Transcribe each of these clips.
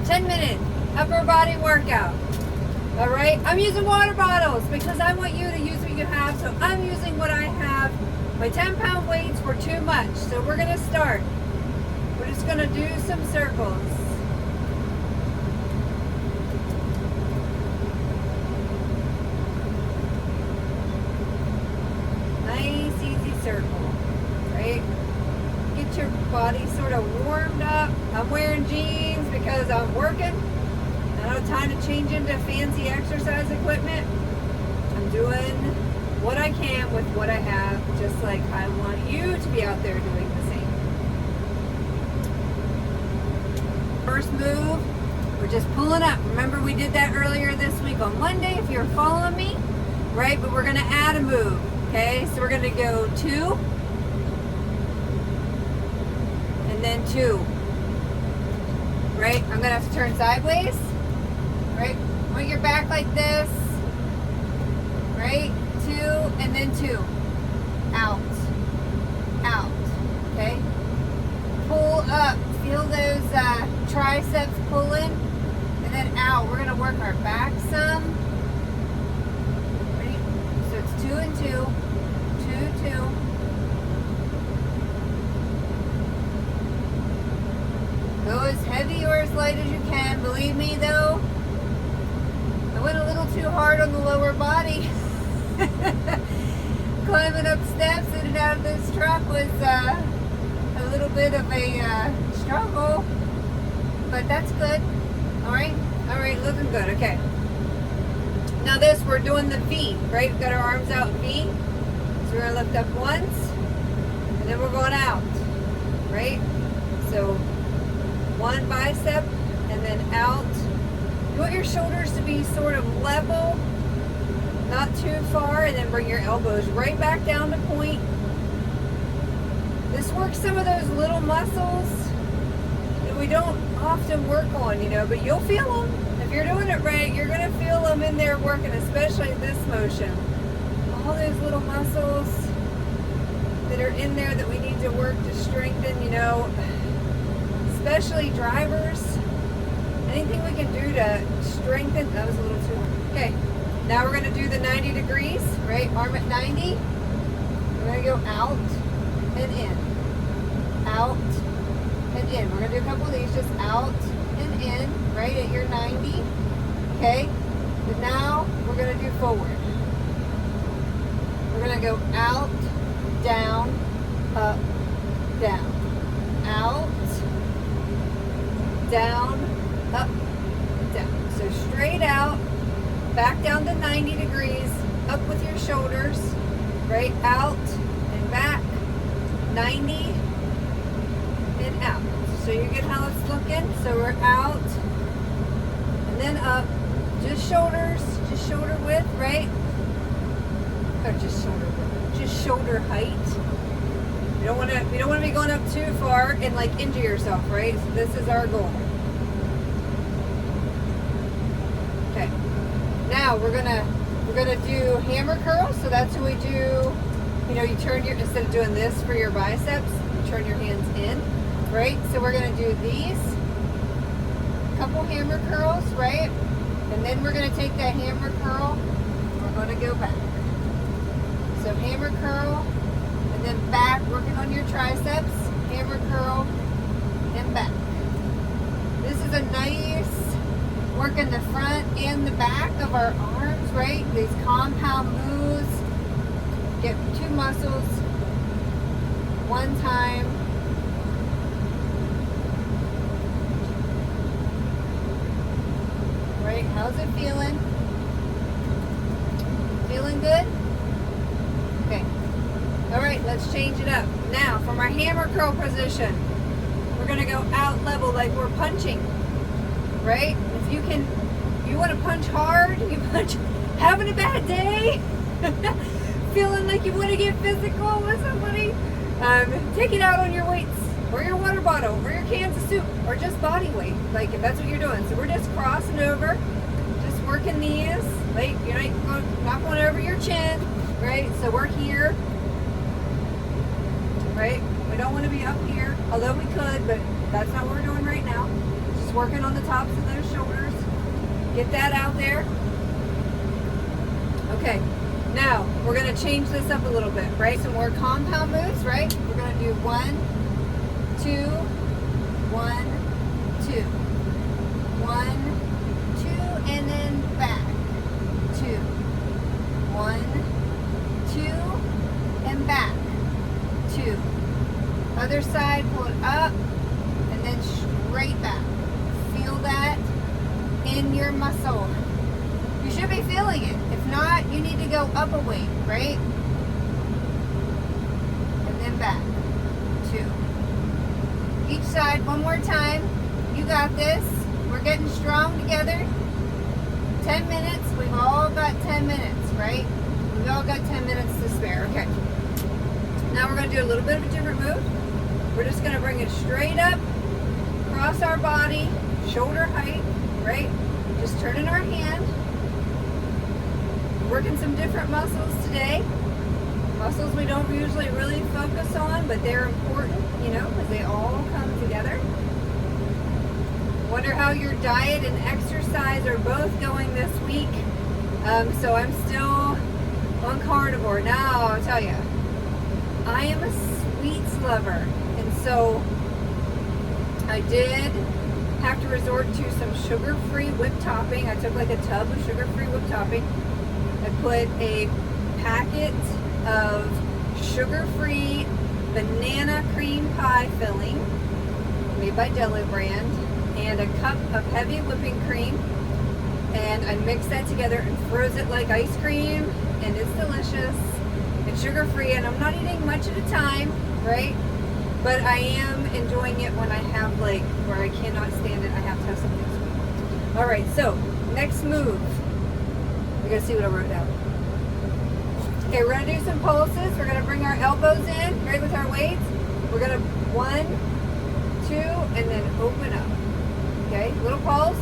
10-minute upper body workout. All right, I'm using water bottles because I want you to use what you have, so I'm using what I have. My 10-pound weights were too much, so we're gonna start. We're just gonna do some circles. Nice, easy circle, right? Get your body sort of warmed up. I'm wearing jeans because I'm working. I don't have time to change into fancy exercise equipment. I'm doing what I can with what I have, just like I want you to be out there doing the same. First move, we're just pulling up. Remember we did that earlier this week on Monday if you're following me, right? But we're gonna add a move, okay? So we're gonna go 2, and then 2, right? I'm gonna have to turn sideways. Right? Put your back like this. Right? 2 and then 2. Out. Out. Okay? Pull up. Feel those triceps pulling. And then out. We're going to work our back some. Ready? So it's 2 and 2. 2, 2. Go as heavy or as light as you can. Believe me though, I went a little too hard on the lower body. Climbing up steps in and out of this truck was a little bit of a struggle, but that's good. All right, looking good. Okay. Now this, we're doing the V, right? We've got our arms out V. So we're gonna lift up once, and then we're going out, right? So 1 bicep, and then out. You want your shoulders to be sort of level, not too far, and then bring your elbows right back down to point. This works some of those little muscles that we don't often work on, you know, but you'll feel them. If you're doing it right, you're going to feel them in there working, especially this motion. All those little muscles that are in there that we need to work to strengthen, you know, especially drivers. Anything we can do to strengthen. That was a little too hard. Okay, now we're going to do the 90 degrees, right? Arm at 90. We're going to go out and in. Out and in. We're going to do a couple of these, just out and in, right at your 90. Okay, but now we're going to do forward. We're going to go out, down, up, down. Out, down, up, down. So straight out, back down to 90 degrees, up with your shoulders, right? Out and back, 90 and out. So you get how it's looking. So we're out and then up, just shoulders, just shoulder width, right? Or just shoulder width, just shoulder height. We don't want to be going up too far and like injure yourself, right? So this is our goal. Okay. Now we're gonna do hammer curls. So that's what we do. You know, you turn your, instead of doing this for your biceps, you turn your hands in, right? So we're gonna do these couple hammer curls, right? And then we're gonna take that hammer curl. We're gonna go back. So hammer curl. And then back, working on your triceps, hammer curl, and back. This is a nice work in the front and the back of our arms, right? These compound moves. Get 2 muscles, 1 time. Right, how's it feeling? Feeling good? Okay. All right, let's change it up. Now, from our hammer curl position, we're gonna go out level like we're punching, right? If you want to punch hard, you punch, having a bad day, feeling like you want to get physical with somebody, take it out on your weights, or your water bottle, or your cans of soup, or just body weight, like if that's what you're doing. So we're just crossing over, just working these, like you're not going over your chin, right? So we're here. Right? We don't want to be up here, although we could, but that's not what we're doing right now. Just working on the tops of those shoulders. Get that out there. Okay, now we're going to change this up a little bit, right? Some more compound moves, right? We're going to do 1, 2, 1, 2. 1, 2, and then back. 2. 1, 2, and back. 2. Other side, pull it up, and then straight back. Feel that in your muscle. You should be feeling it. If not, you need to go up a weight, right? And then back. 2. Each side, one more time. You got this. We're getting strong together. 10 minutes. We've all got 10 minutes, right? We've all got 10 minutes to spare. Okay. Now we're going to do a little bit of a different move. We're just going to bring it straight up, across our body, shoulder height, right? Just turning our hand. Working some different muscles today. Muscles we don't usually really focus on, but they're important, you know, because they all come together. Wonder how your diet and exercise are both going this week. So I'm still on carnivore. Now, I'll tell you, I am a sweets lover. And so I did have to resort to some sugar-free whipped topping. I took like a tub of sugar-free whipped topping. I put a packet of sugar-free banana cream pie filling made by Deli Brand and a cup of heavy whipping cream, and I mixed that together and froze it like ice cream, and it's delicious. It's sugar-free, and I'm not eating much at a time, right? But I am enjoying it when I have, like, where I cannot stand it, I have to have something sweet. All right, so next move. You gotta see what I wrote down. Okay, we're gonna do some pulses. We're gonna bring our elbows in, right, with our weights. We're gonna 1, 2, and then open up. Okay, little pulse.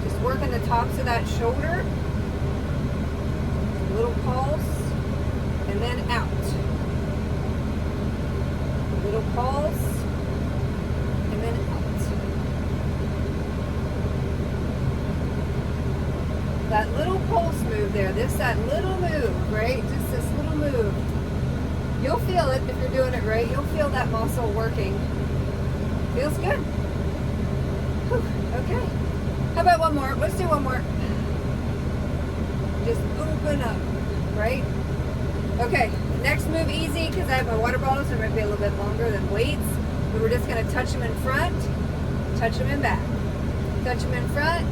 Just working the tops of that shoulder. Little pulse, and then out. Little pulse, and then out. That little pulse move there, that little move, right? Just this little move. You'll feel it if you're doing it right. You'll feel that muscle working. Feels good. Whew, okay. How about one more? Let's do one more. Just open up, right? Okay, next move easy because I have my water bottles, so it might be a little bit longer than weights. But we're just going to touch them in front, touch them in back. Touch them in front,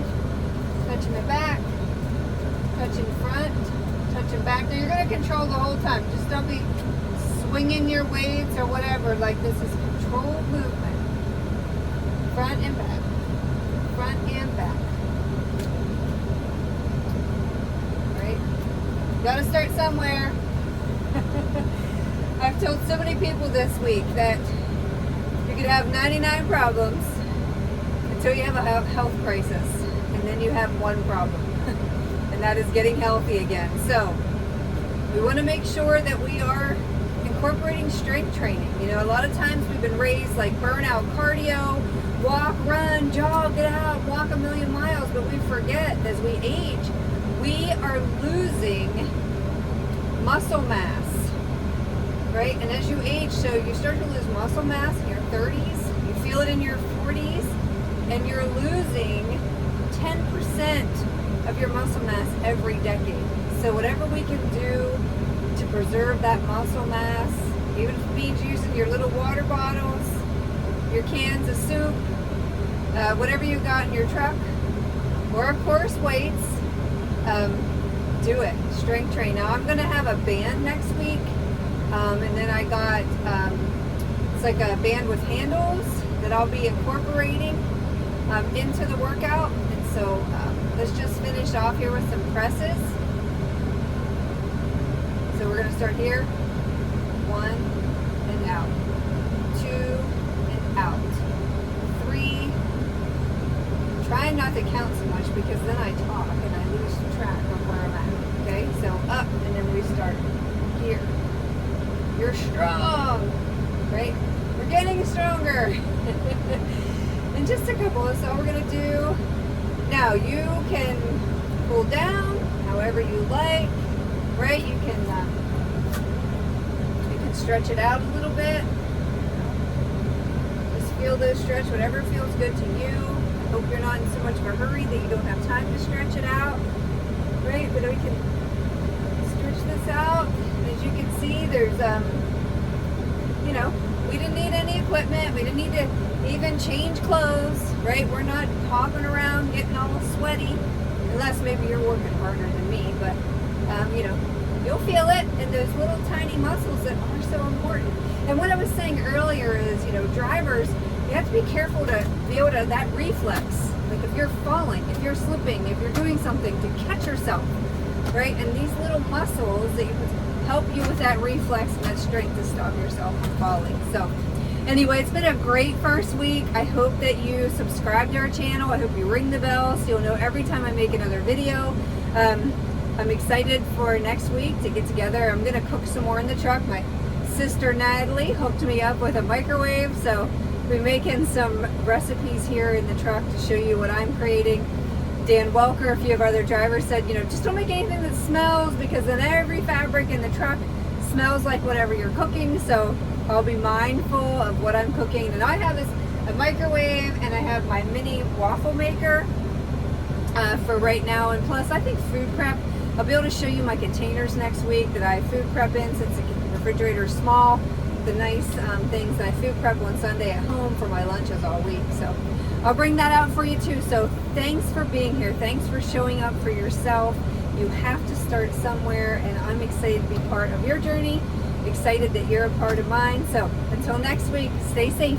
touch them in back, touch in front, touch in back. Now you're going to control the whole time. Just don't be swinging your weights or whatever. Like, this is controlled movement. Front and back. Front and back. Right? You gotta start somewhere. I've told so many people this week that you could have 99 problems until you have a health crisis. And then you have one problem. And that is getting healthy again. So, we want to make sure that we are incorporating strength training. You know, a lot of times we've been raised like burnout cardio, walk, run, jog, get out, walk a million miles, but we forget as we age, we are losing muscle mass, right? And as you age, so you start to lose muscle mass in your 30s, you feel it in your 40s, and you're losing 10% of your muscle mass every decade. So whatever we can do to preserve that muscle mass, even if it means using your little water bottles, your cans of soup, whatever you got in your truck, or of course weights, do it. Strength train. Now I'm going to have a band next week, and then I got, it's like a band with handles that I'll be incorporating into the workout. And so let's just finish off here with some presses. So we're going to start here. 1 and out. 2 and out. 3. Trying not to count so much because then I talk and I lose track of where I'm at. Okay, so up and then we start here. You're strong, right? We're getting stronger. And just a couple. That's all we're going to do. Now, you can cool down however you like, right? You can stretch it out a little bit. Just feel those stretch, whatever feels good to you. I hope you're not in so much of a hurry that you don't have time to stretch it out, right? But we can stretch this out. As you can see, there's, you know, we didn't need any equipment. We didn't need to even change clothes, right? We're not hopping around getting all sweaty, unless maybe you're working harder than me, but, you know, you'll feel it in those little tiny muscles that are so important. And what I was saying earlier is, you know, drivers, you have to be careful to be able to, that reflex, like if you're falling, if you're slipping, if you're doing something, to catch yourself, right? And these little muscles that you help you with that reflex and that strength to stop yourself from falling. So anyway, it's been a great first week. I hope that you subscribe to our channel. I hope you ring the bell so you'll know every time I make another video. I'm excited for next week to get together. I'm gonna cook some more in the truck. My sister Natalie hooked me up with a microwave, so we're making some recipes here in the truck to show you what I'm creating. Dan Welker, a few of our other drivers said, you know, just don't make anything that smells, because then every fabric in the truck smells like whatever you're cooking. So I'll be mindful of what I'm cooking. And I have a microwave, and I have my mini waffle maker for right now. And plus, I think food prep, I'll be able to show you my containers next week that I food prep in, since the refrigerator is small. The nice things that I food prep on Sunday at home for my lunches all week. So I'll bring that out for you too. So thanks for being here. Thanks for showing up for yourself. You have to start somewhere, and I'm excited to be part of your journey. Excited that you're a part of mine. So until next week, stay safe.